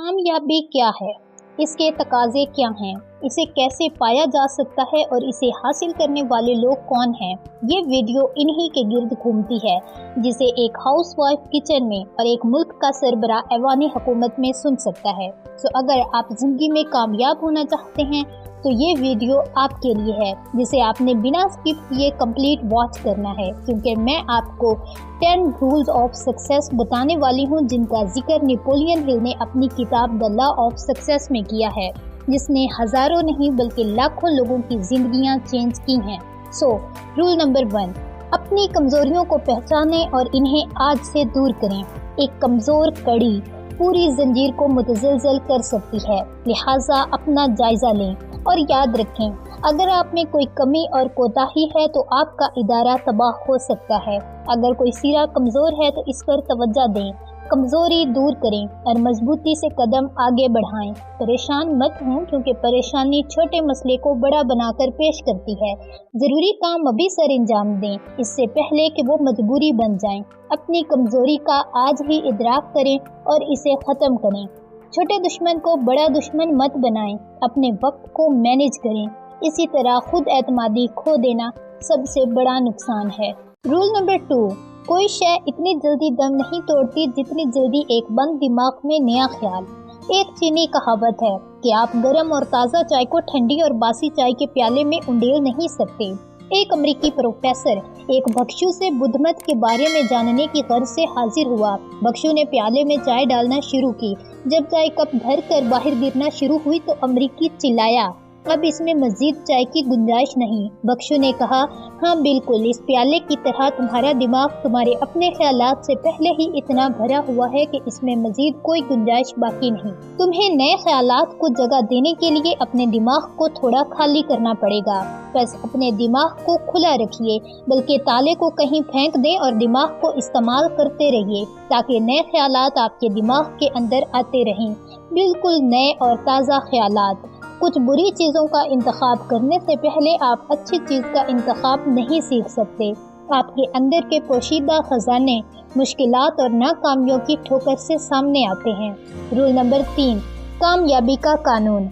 कामयाबी क्या है, इसके तकाजे क्या हैं, इसे कैसे पाया जा सकता है और इसे हासिल करने वाले लोग कौन हैं, ये वीडियो इन्हीं के गिर्द घूमती है जिसे एक हाउसवाइफ किचन में और एक मुल्क का सरबरा ऐवानी हुकूमत में सुन सकता है। तो अगर आप जिंदगी में कामयाब होना चाहते हैं तो ये वीडियो आपके लिए है, जिसे आपने बिना स्किप किए कंप्लीट वॉच करना है, क्योंकि मैं आपको 10 रूल्स ऑफ सक्सेस बताने वाली हूँ जिनका जिक्र नेपोलियन हिल ने अपनी किताब द लॉ ऑफ सक्सेस में किया है, जिसने हजारों नहीं बल्कि लाखों लोगों की जिंदगियां चेंज की हैं। सो रूल नंबर 1, अपनी कमजोरियों को पहचानें और इन्हें आज से दूर करें। एक कमजोर कड़ी पूरी जंजीर को मुतज़लज़ल कर सकती है, लिहाजा अपना जायजा लें और याद रखें, अगर आप में कोई कमी और कोताही है तो आपका इदारा तबाह हो सकता है। अगर कोई सिरा कमज़ोर है तो इस पर तवज्जो दें, कमज़ोरी दूर करें और मजबूती से कदम आगे बढ़ाएं। परेशान मत हों, क्योंकि परेशानी छोटे मसले को बड़ा बनाकर पेश करती है। ज़रूरी काम अभी सर अंजाम दें, इससे पहले कि वो मजबूरी बन जाएं। अपनी कमज़ोरी का आज ही इदराक करें और इसे ख़त्म करें। छोटे दुश्मन को बड़ा दुश्मन मत बनाएं, अपने वक्त को मैनेज करें। इसी तरह खुद एतमादी खो देना सबसे बड़ा नुकसान है। रूल नंबर 2, कोई शय इतनी जल्दी दम नहीं तोड़ती जितनी जल्दी एक बंद दिमाग में नया ख्याल। एक चीनी कहावत है कि आप गर्म और ताज़ा चाय को ठंडी और बासी चाय के प्याले में उंडेल नहीं सकते। एक अमेरिकी प्रोफेसर एक भक्षु से बुद्धमत के बारे में जानने की गर्ज से हाजिर हुआ। भक्षु ने प्याले में चाय डालना शुरू की। जब चाय कप भर कर बाहर गिरना शुरू हुई तो अमेरिकी चिल्लाया, अब इसमें मजीद चाय की गुंजाइश नहीं। भक्षु ने कहा, हाँ बिल्कुल, इस प्याले की तरह तुम्हारा दिमाग तुम्हारे अपने ख्यालात से पहले ही इतना भरा हुआ है कि इसमें मजीद कोई गुंजाइश बाकी नहीं। तुम्हें नए ख्यालात को जगह देने के लिए अपने दिमाग को थोड़ा खाली करना पड़ेगा। बस अपने दिमाग को खुला रखिए, बल्कि ताले को कहीं फेंक दें और दिमाग को इस्तेमाल करते रहिए, ताकि नए ख्यालात आपके दिमाग के अंदर आते रहें, बिल्कुल नए और ताज़ा ख्यालात। कुछ बुरी चीज़ों का इंतखाब करने से पहले आप अच्छी चीज़ का इंतखाब नहीं सीख सकते। आपके अंदर के पोशीदा खजाने मुश्किलात और नाकामियों की ठोकर से सामने आते हैं। रूल नंबर 3, कामयाबी का कानून।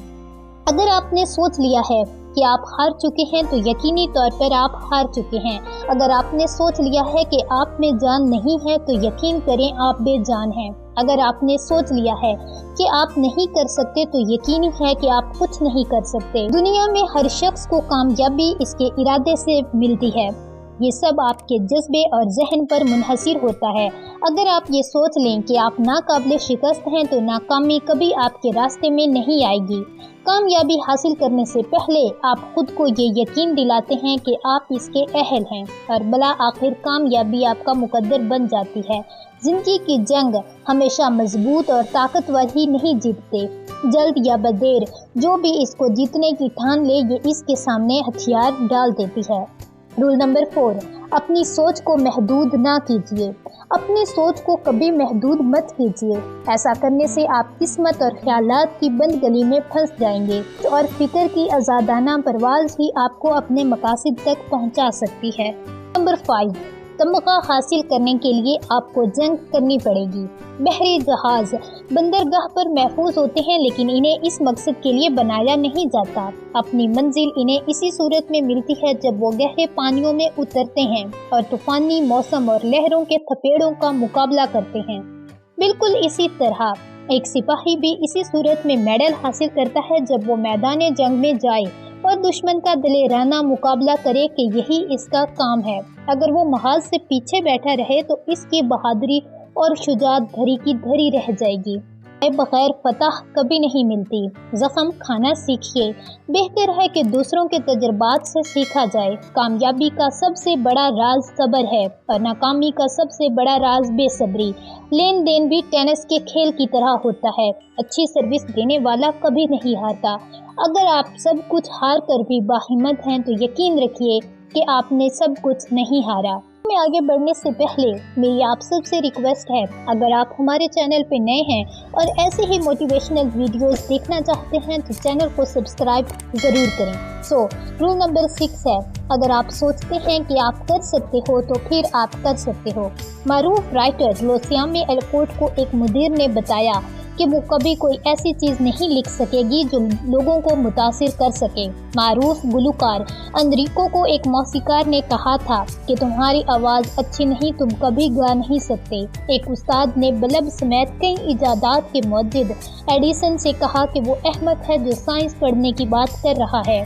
अगर आपने सोच लिया है कि आप हार चुके हैं तो यकीनी तौर पर आप हार चुके हैं। अगर आपने सोच लिया है कि आप में जान नहीं है तो यकीन करें आप बेजान हैं। अगर आपने सोच लिया है कि आप नहीं कर सकते तो यकीनी है कि आप कुछ नहीं कर सकते। दुनिया में हर शख्स को कामयाबी इसके इरादे से मिलती है। ये सब आपके जज्बे और जहन पर मुनहसिर होता है। अगर आप ये सोच लें कि आप नाकाबिले शिकस्त हैं तो नाकामी कभी आपके रास्ते में नहीं आएगी। कामयाबी हासिल करने से पहले आप खुद को ये यकीन दिलाते हैं कि आप इसके अहल हैं और बला आखिर कामयाबी आपका मुकद्दर बन जाती है। जिंदगी की जंग हमेशा मजबूत और ताकतवर ही नहीं जीतते। जल्द या बदेर जो भी इसको जीतने की ठान ले, ये इसके सामने हथियार डाल देती है। रूल नंबर 4, अपनी सोच को महदूद ना कीजिए। अपनी सोच को कभी महदूद मत कीजिए। ऐसा करने से आप किस्मत और ख्यालात की बंद गली में फंस जाएंगे और फिक्र की आज़ादाना परवाज़ ही आपको अपने मकासद तक पहुंचा सकती है। नंबर 5, तमगा हासिल करने के लिए आपको जंग करनी पड़ेगी। बहरी जहाज बंदरगाह पर महफूज होते हैं, लेकिन इन्हें इस मकसद के लिए बनाया नहीं जाता। अपनी मंजिल इन्हें इसी सूरत में मिलती है जब वो गहरे पानियों में उतरते हैं और तूफानी मौसम और लहरों के थपेड़ों का मुकाबला करते हैं। बिल्कुल इसी तरह एक सिपाही भी इसी सूरत में मेडल हासिल करता है जब वो मैदान जंग में जाए और दुश्मन का दिलेराना मुकाबला करे कि यही इसका काम है। अगर वो महाज से पीछे बैठा रहे तो इसकी बहादुरी और शुजात धरी की धरी रह जाएगी। बगैर फतह कभी नहीं मिलती। जख्म खाना सीखिए। बेहतर है कि दूसरों के तजुर्बात से सीखा जाए। कामयाबी का सबसे बड़ा राज सब्र है और नाकामी का सबसे बड़ा राज बेसब्री। लेन देन भी टेनिस के खेल की तरह होता है। अच्छी सर्विस देने वाला कभी नहीं हारता। अगर आप सब कुछ हार कर भी बाहिम्मत हैं तो यकीन रखिए कि आपने सब कुछ नहीं हारा। में आगे बढ़ने से पहले मेरी आप सबसे रिक्वेस्ट है, अगर आप हमारे चैनल पे नए हैं और ऐसे ही मोटिवेशनल वीडियोस देखना चाहते हैं तो चैनल को सब्सक्राइब ज़रूर करें। सो रूल नंबर 6 है, अगर आप सोचते हैं कि आप कर सकते हो तो फिर आप कर सकते हो। मारूफ राइटर लोसियामी एलकोट को एक मुदीर ने बताया کہ وہ کبھی کوئی ایسی چیز نہیں لکھ سکے گی جو لوگوں کو متاثر کر سکے۔ معروف گلوکار انریکو کو ایک موسیقار نے کہا تھا کہ تمہاری آواز اچھی نہیں، تم کبھی گا نہیں سکتے۔ ایک استاد نے بلب سمیت کئی ایجادات کے موجد ایڈیسن سے کہا کہ وہ احمق ہے جو سائنس پڑھنے کی بات کر رہا ہے۔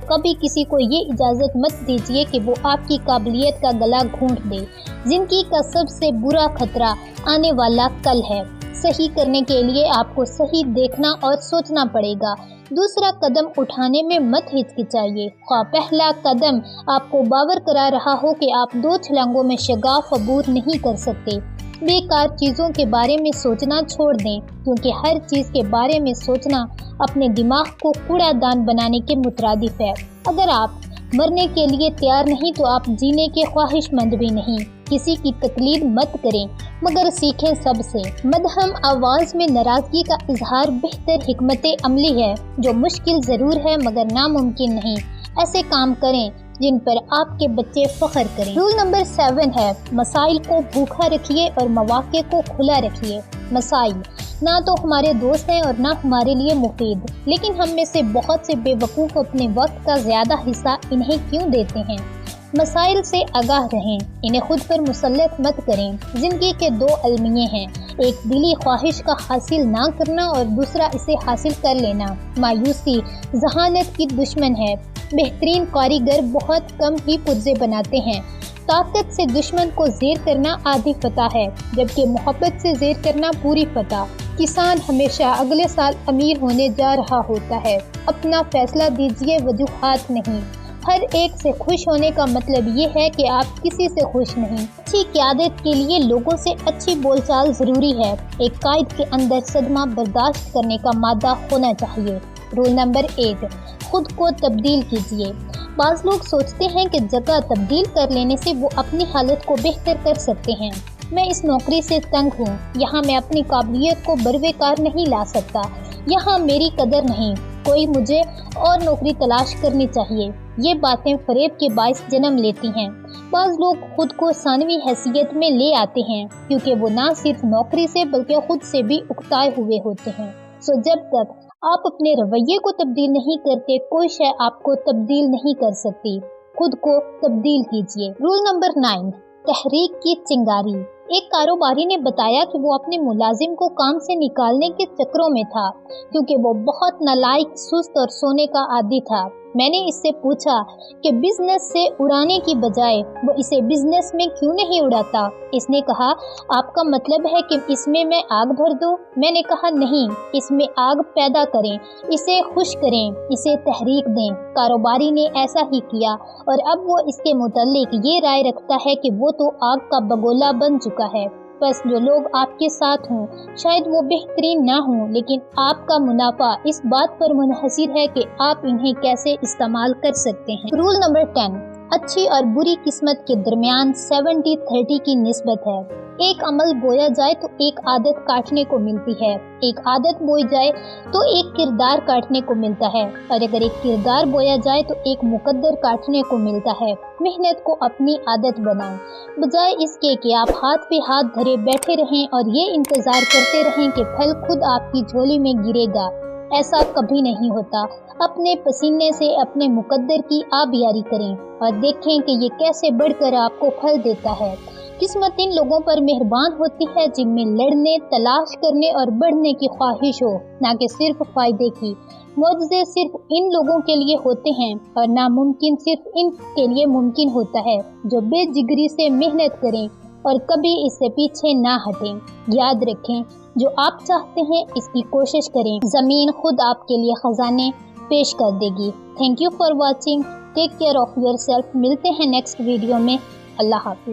کبھی کسی کو یہ اجازت مت دیجیے کہ وہ آپ کی قابلیت کا گلا گھونٹ دے۔ زندگی کا سب سے برا خطرہ آنے والا کل ہے۔ صحیح کرنے کے لیے آپ کو صحیح دیکھنا اور سوچنا پڑے گا۔ دوسرا قدم اٹھانے میں مت ہچکچائیے، خواہ پہلا قدم آپ کو باور کرا رہا ہو کہ آپ 2 چھلانگوں میں شگاف عبور نہیں کر سکتے۔ بیکار چیزوں کے بارے میں سوچنا چھوڑ دیں، کیونکہ ہر چیز کے بارے میں سوچنا اپنے دماغ کو کوڑا دان بنانے کے مترادف ہے۔ اگر آپ مرنے کے لیے تیار نہیں تو آپ جینے کے خواہش مند بھی نہیں۔ کسی کی تقلید مت کریں مگر سیکھیں سب سے۔ مدھم آواز میں ناراضگی کا اظہار بہتر حکمت عملی ہے، جو مشکل ضرور ہے مگر ناممکن نہیں۔ ایسے کام کریں جن پر آپ کے بچے فخر کریں۔ رول نمبر 7 ہے، مسائل کو بھوکا رکھیے اور مواقع کو کھلا رکھیے۔ مسائل نہ تو ہمارے دوست ہیں اور نہ ہمارے لیے مفید، لیکن ہم میں سے بہت سے بے وقوف اپنے وقت کا زیادہ حصہ انہیں کیوں دیتے ہیں؟ مسائل سے آگاہ رہیں، انہیں خود پر مسلط مت کریں۔ زندگی کے 2 المیے ہیں، ایک دلی خواہش کا حاصل نہ کرنا اور دوسرا اسے حاصل کر لینا۔ مایوسی ذہانت کی دشمن ہے۔ بہترین کاریگر بہت کم ہی پرزے بناتے ہیں۔ طاقت سے دشمن کو زیر کرنا آدھی فتح ہے، جبکہ محبت سے زیر کرنا پوری فتح۔ کسان ہمیشہ اگلے سال امیر ہونے جا رہا ہوتا ہے۔ اپنا فیصلہ دیجیے، وجوہات نہیں۔ ہر ایک سے خوش ہونے کا مطلب یہ ہے کہ آپ کسی سے خوش نہیں۔ اچھی قیادت کے لیے لوگوں سے اچھی بول چال ضروری ہے۔ ایک قائد کے اندر صدمہ برداشت کرنے کا مادہ ہونا چاہیے۔ رول نمبر 8، خود کو تبدیل کیجیے۔ بعض لوگ سوچتے ہیں کہ جگہ تبدیل کر لینے سے وہ اپنی حالت کو بہتر کر سکتے ہیں۔ میں اس نوکری سے تنگ ہوں، یہاں میں اپنی قابلیت کو بروے کار نہیں لا سکتا، یہاں میری قدر نہیں، کوئی مجھے اور نوکری تلاش کرنی چاہیے۔ یہ باتیں فریب کے باعث جنم لیتی ہیں۔ بعض لوگ خود کو ثانوی حیثیت میں لے آتے ہیں، کیونکہ وہ نہ صرف نوکری سے بلکہ خود سے بھی اکتائے ہوئے ہوتے ہیں۔ جب تک آپ اپنے رویے کو تبدیل نہیں کرتے، کوئی شے آپ کو تبدیل نہیں کر سکتی۔ خود کو تبدیل کیجیے۔ رول نمبر 9، تحریک کی چنگاری۔ ایک کاروباری نے بتایا کہ وہ اپنے ملازم کو کام سے نکالنے کے چکروں میں تھا، کیونکہ وہ بہت نالائق، سست اور سونے کا عادی تھا۔ میں نے اس سے پوچھا کہ بزنس سے اڑانے کی بجائے وہ اسے بزنس میں کیوں نہیں اڑاتا؟ اس نے کہا، آپ کا مطلب ہے کہ اس میں آگ بھر دوں؟ میں نے کہا نہیں، اس میں آگ پیدا کریں، اسے خوش کریں، اسے تحریک دیں۔ کاروباری نے ایسا ہی کیا اور اب وہ اس کے متعلق یہ رائے رکھتا ہے کہ وہ تو آگ کا بگولا بن چکا ہے۔ بس جو لوگ آپ کے ساتھ ہوں، شاید وہ بہترین نہ ہوں، لیکن آپ کا منافع اس بات پر منحصر ہے کہ آپ انہیں کیسے استعمال کر سکتے ہیں۔ رول نمبر 10، اچھی اور بری قسمت کے درمیان 70-30 کی نسبت ہے۔ ایک عمل بویا جائے تو ایک عادت کاٹنے کو ملتی ہے، ایک عادت بوئی جائے تو ایک کردار کاٹنے کو ملتا ہے، اور اگر ایک کردار بویا جائے تو ایک مقدر کاٹنے کو ملتا ہے۔ محنت کو اپنی عادت بنائیں، بجائے اس کے کہ آپ ہاتھ پہ ہاتھ دھرے بیٹھے رہیں اور یہ انتظار کرتے رہیں کہ پھل خود آپ کی جھولی میں گرے گا۔ ایسا کبھی نہیں ہوتا۔ اپنے پسینے سے اپنے مقدر کی آبیاری کریں اور دیکھیں کہ یہ کیسے بڑھ کر آپ کو پھل دیتا ہے۔ قسمت ان لوگوں پر مہربان ہوتی ہے جن میں لڑنے، تلاش کرنے اور بڑھنے کی خواہش ہو، نہ کہ صرف فائدے کی۔ معجزے صرف ان لوگوں کے لیے ہوتے ہیں اور ناممکن صرف ان کے لیے ممکن ہوتا ہے جو بے جگری سے محنت کریں اور کبھی اس سے پیچھے نہ ہٹیں۔ یاد رکھیں، جو آپ چاہتے ہیں اس کی کوشش کریں، زمین خود آپ کے لیے خزانے پیش کر دے گی۔ Thank you for watching, take care of your self. ملتے ہیں نیکسٹ ویڈیو میں۔ اللہ حافظ۔